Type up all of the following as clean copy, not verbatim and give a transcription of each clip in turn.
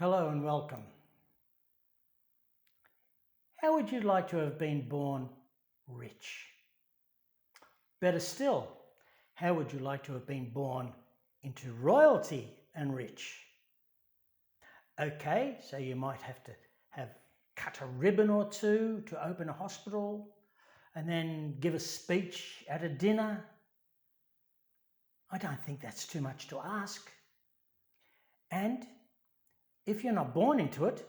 Hello and welcome. How would you like to have been born rich? Better still, how would you like to have been born into royalty and rich? Okay, so you might have to have cut a ribbon or two to open a hospital and then give a speech at a dinner. I don't think that's too much to ask. And if you're not born into it,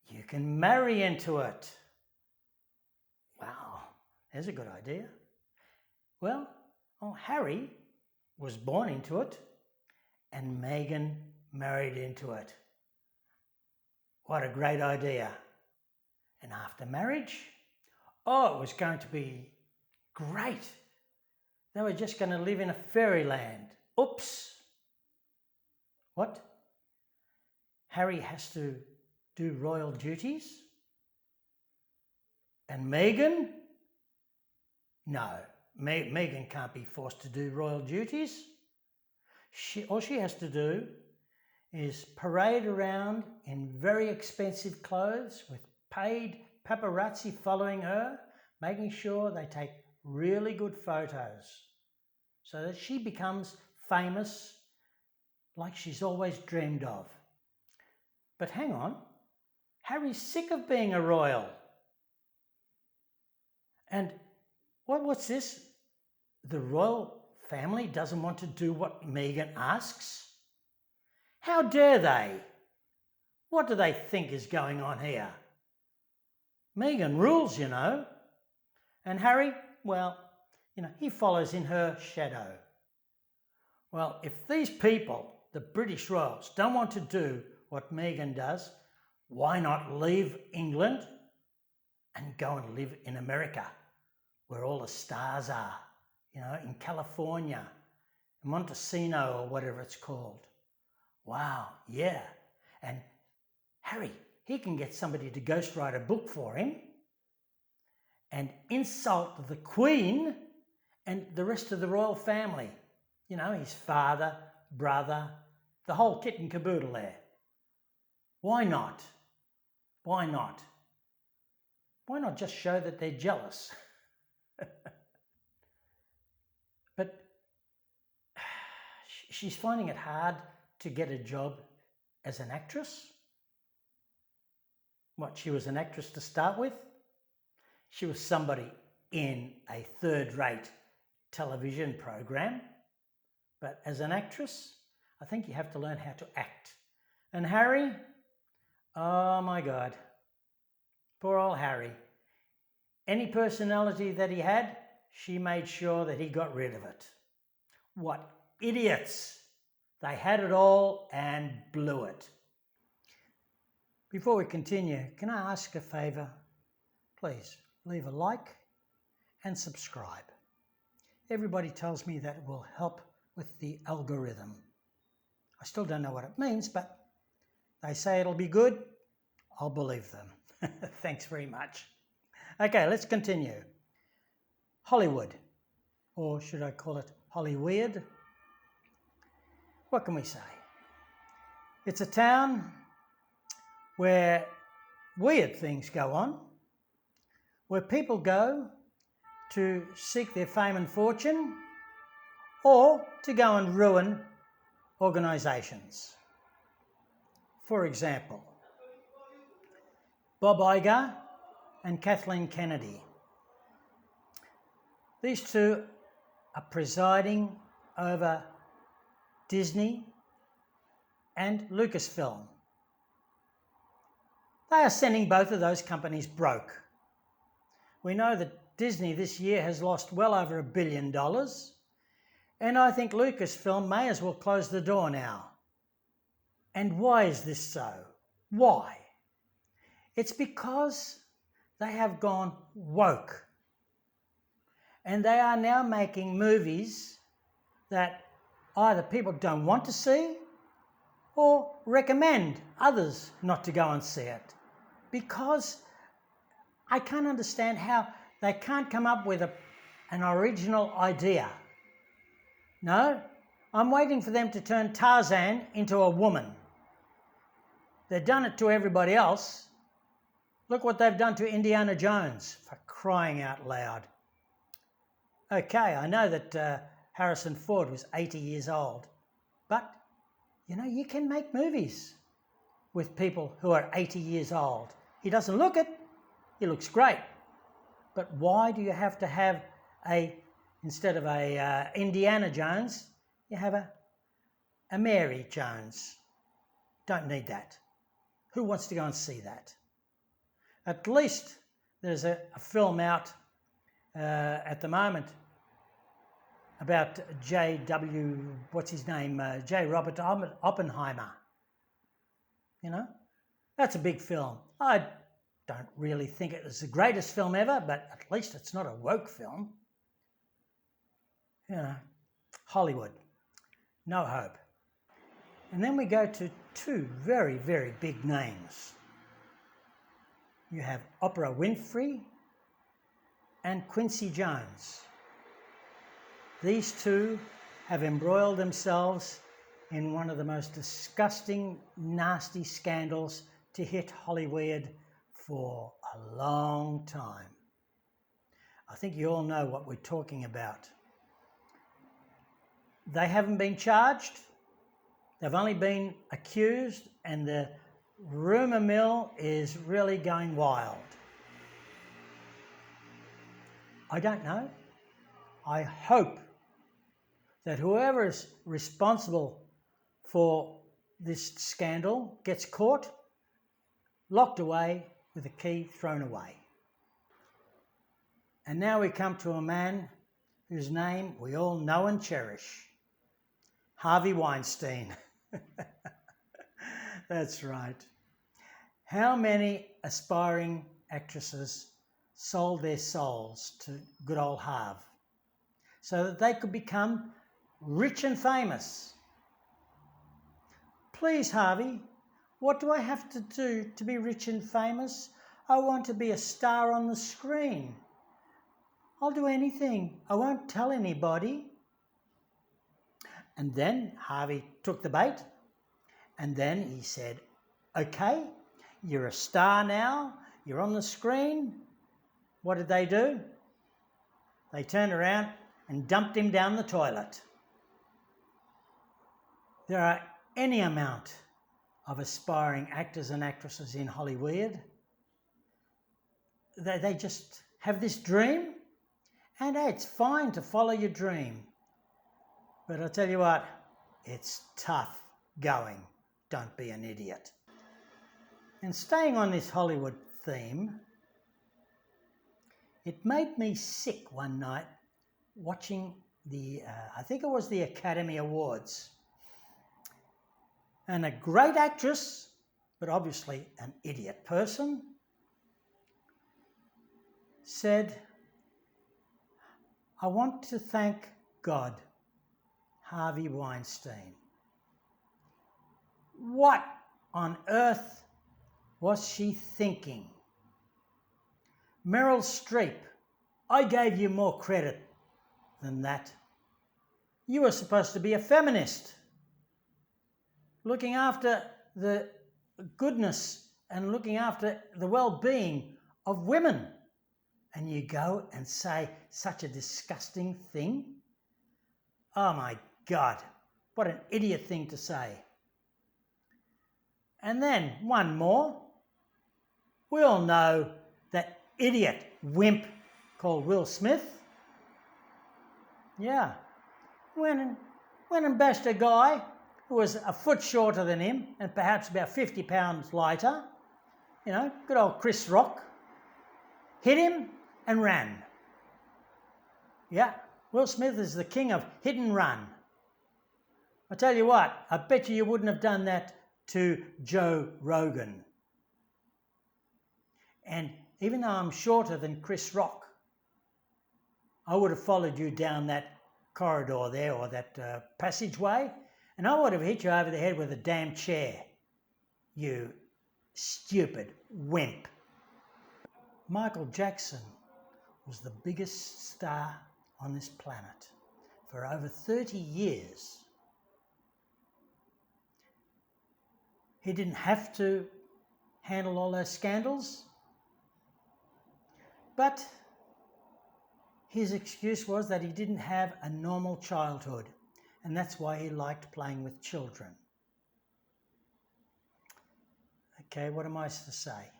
you can marry into it. Wow, there's a good idea. Well, Harry was born into it and Meghan married into it. What a great idea. And after marriage, it was going to be great. They were just going to live in a fairyland. Oops. What? Harry has to do royal duties? And Meghan? No, Meghan can't be forced to do royal duties. All she has to do is parade around in very expensive clothes with paid paparazzi following her, making sure they take really good photos so that she becomes famous like she's always dreamed of. But hang on, Harry's sick of being a royal. And what's this? The royal family doesn't want to do what Meghan asks? How dare they? What do they think is going on here? Meghan rules, and Harry, he follows in her shadow. Well, if these people, the British royals, don't want to do what Meghan does, why not leave England and go and live in America, where all the stars are, in California, Montesino or whatever it's called. Wow, yeah. And Harry, he can get somebody to ghostwrite a book for him and insult the Queen and the rest of the royal family. His father, brother, the whole kit and caboodle there. Why not? Why not? Why not just show that they're jealous? But she's finding it hard to get a job as an actress. What, she was an actress to start with? She was somebody in a third-rate television program. But as an actress, I think you have to learn how to act. And Harry? Oh my God. Poor old Harry. Any personality that he had, she made sure that he got rid of it. What idiots! They had it all and blew it. Before we continue, can I ask a favour? Please leave a like and subscribe. Everybody tells me that will help with the algorithm. I still don't know what it means, but they say it'll be good. I'll believe them. Thanks very much. Okay, let's continue. Hollywood, or should I call it Hollyweird? What can we say? It's a town where weird things go on, where people go to seek their fame and fortune or to go and ruin organisations. For example, Bob Iger and Kathleen Kennedy. These two are presiding over Disney and Lucasfilm. They are sending both of those companies broke. We know that Disney this year has lost well over $1 billion, and I think Lucasfilm may as well close the door now. And why is this so? Why? It's because they have gone woke. And they are now making movies that either people don't want to see or recommend others not to go and see it. Because I can't understand how they can't come up with an original idea. No, I'm waiting for them to turn Tarzan into a woman. They've done it to everybody else. Look what they've done to Indiana Jones, for crying out loud. Okay, I know that Harrison Ford was 80 years old, but, you can make movies with people who are 80 years old. He doesn't look it. He looks great. But why do you have to have instead of a Indiana Jones, you have a Mary Jones? Don't need that. Who wants to go and see that? At least there's a film out at the moment about J. Robert Oppenheimer. That's a big film. I don't really think it was the greatest film ever, but at least it's not a woke film. Hollywood, no hope. And then we go to two very, very big names. You have Oprah Winfrey and Quincy Jones. These two have embroiled themselves in one of the most disgusting, nasty scandals to hit Hollywood for a long time. I think you all know what we're talking about. They haven't been charged. They've only been accused, and the rumour mill is really going wild. I don't know. I hope that whoever is responsible for this scandal gets caught, locked away, with a key thrown away. And now we come to a man whose name we all know and cherish, Harvey Weinstein. That's right. How many aspiring actresses sold their souls to good old Harv so that they could become rich and famous? Please, Harvey, what do I have to do to be rich and famous? I want to be a star on the screen. I'll do anything. I won't tell anybody. And then Harvey took the bait, and then he said, okay, you're a star now, you're on the screen. What did they do? They turned around and dumped him down the toilet. There are any amount of aspiring actors and actresses in Hollywood. They just have this dream, and it's fine to follow your dream. But I'll tell you what, it's tough going. Don't be an idiot. And staying on this Hollywood theme, it made me sick one night watching I think it was the Academy Awards. And a great actress, but obviously an idiot person, said, I want to thank God, Harvey Weinstein. What on earth was she thinking? Meryl Streep, I gave you more credit than that. You were supposed to be a feminist, looking after the goodness and looking after the well-being of women. And you go and say such a disgusting thing? Oh my God, what an idiot thing to say. And then one more. We all know that idiot wimp called Will Smith. Yeah, went and bashed a guy who was a foot shorter than him and perhaps about 50 pounds lighter. Good old Chris Rock. Hit him and ran. Yeah, Will Smith is the king of hit and run. I tell you what, I bet you wouldn't have done that to Joe Rogan. And even though I'm shorter than Chris Rock, I would have followed you down that corridor there or that passageway, and I would have hit you over the head with a damn chair. You stupid wimp. Michael Jackson was the biggest star on this planet for over 30 years. he didn't have to handle all those scandals. But his excuse was that he didn't have a normal childhood, and that's why he liked playing with children. Okay, what am I to say?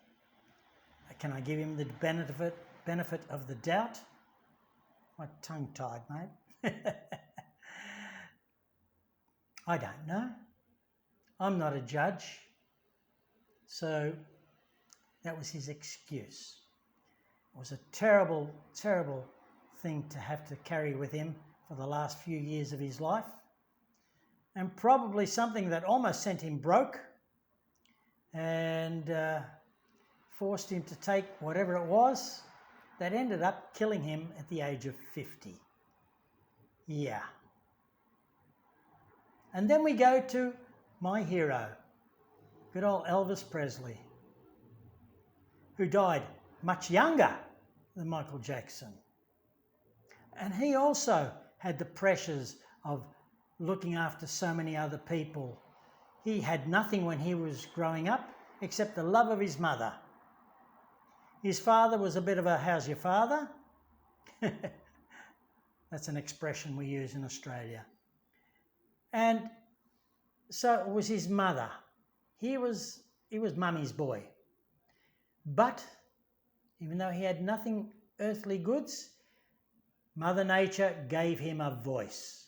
Can I give him the benefit of the doubt? My tongue-tied, mate. I don't know. I'm not a judge. So that was his excuse. It was a terrible, terrible thing to have to carry with him for the last few years of his life, and probably something that almost sent him broke and forced him to take whatever it was that ended up killing him at the age of 50. Yeah. And then we go to my hero, good old Elvis Presley, who died much younger than Michael Jackson. And he also had the pressures of looking after so many other people. He had nothing when he was growing up except the love of his mother. His father was a bit of a, how's your father? That's an expression we use in Australia. And so it was his mother. He was mummy's boy. But even though he had nothing earthly goods, Mother Nature gave him a voice,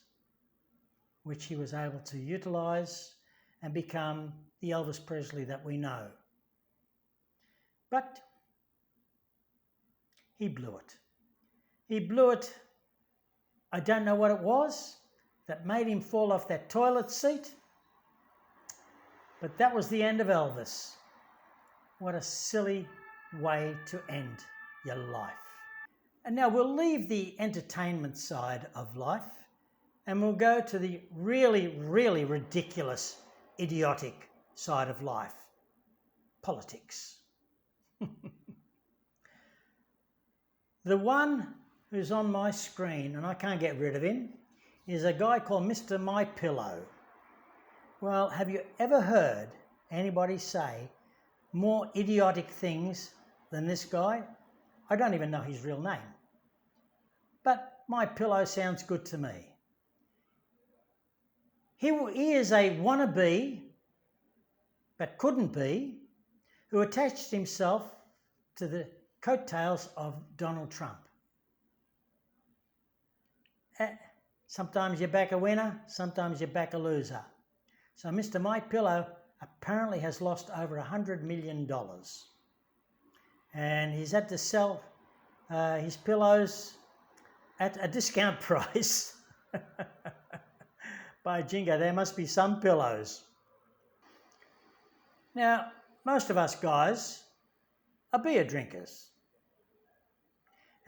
which he was able to utilise and become the Elvis Presley that we know. But he blew it. He blew it. I don't know what it was that made him fall off that toilet seat, but that was the end of Elvis. What a silly way to end your life. And now we'll leave the entertainment side of life and we'll go to the really, really ridiculous, idiotic side of life. Politics. The one who's on my screen, and I can't get rid of him, is a guy called Mr. My Pillow. Well, have you ever heard anybody say more idiotic things than this guy? I don't even know his real name. But My Pillow sounds good to me. He is a wannabe, but couldn't be, who attached himself to the coattails of Donald Trump. Sometimes you back a winner, sometimes you back a loser. So Mr. My Pillow apparently has lost over $100 million. And he's had to sell his pillows at a discount price. By jingo, there must be some pillows. Now, most of us guys are beer drinkers.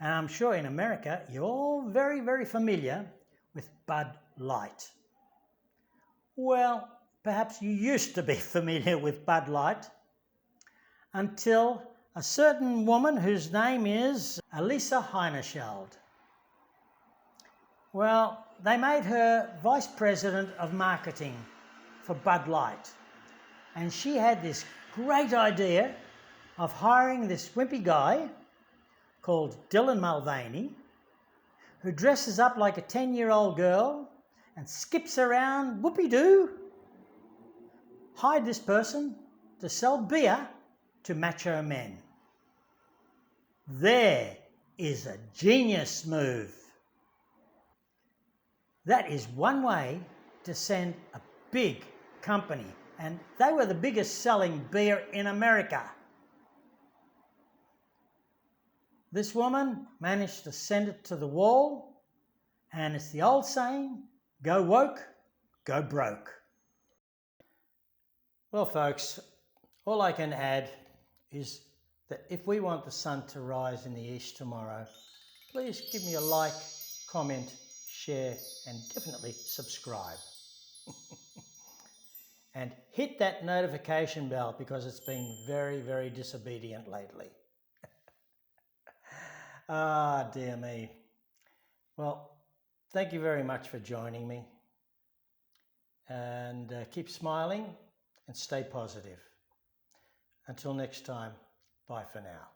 And I'm sure in America, you're all very, very familiar with Bud Light. Well, perhaps you used to be familiar with Bud Light until a certain woman whose name is Elisa Heinerscheld. Well, they made her Vice President of Marketing for Bud Light. And she had this great idea of hiring this wimpy guy called Dylan Mulvaney, who dresses up like a 10-year-old girl and skips around whoopee-doo. Hire this person to sell beer to macho men. There is a genius move. That is one way to send a big company, and they were the biggest selling beer in America. This woman managed to send it to the wall, and it's the old saying, go woke, go broke. Well, folks, all I can add is that if we want the sun to rise in the east tomorrow, please give me a like, comment, share, and definitely subscribe. And hit that notification bell because it's been very, very disobedient lately. Ah, dear me. Well, thank you very much for joining me. And keep smiling and stay positive. Until next time, bye for now.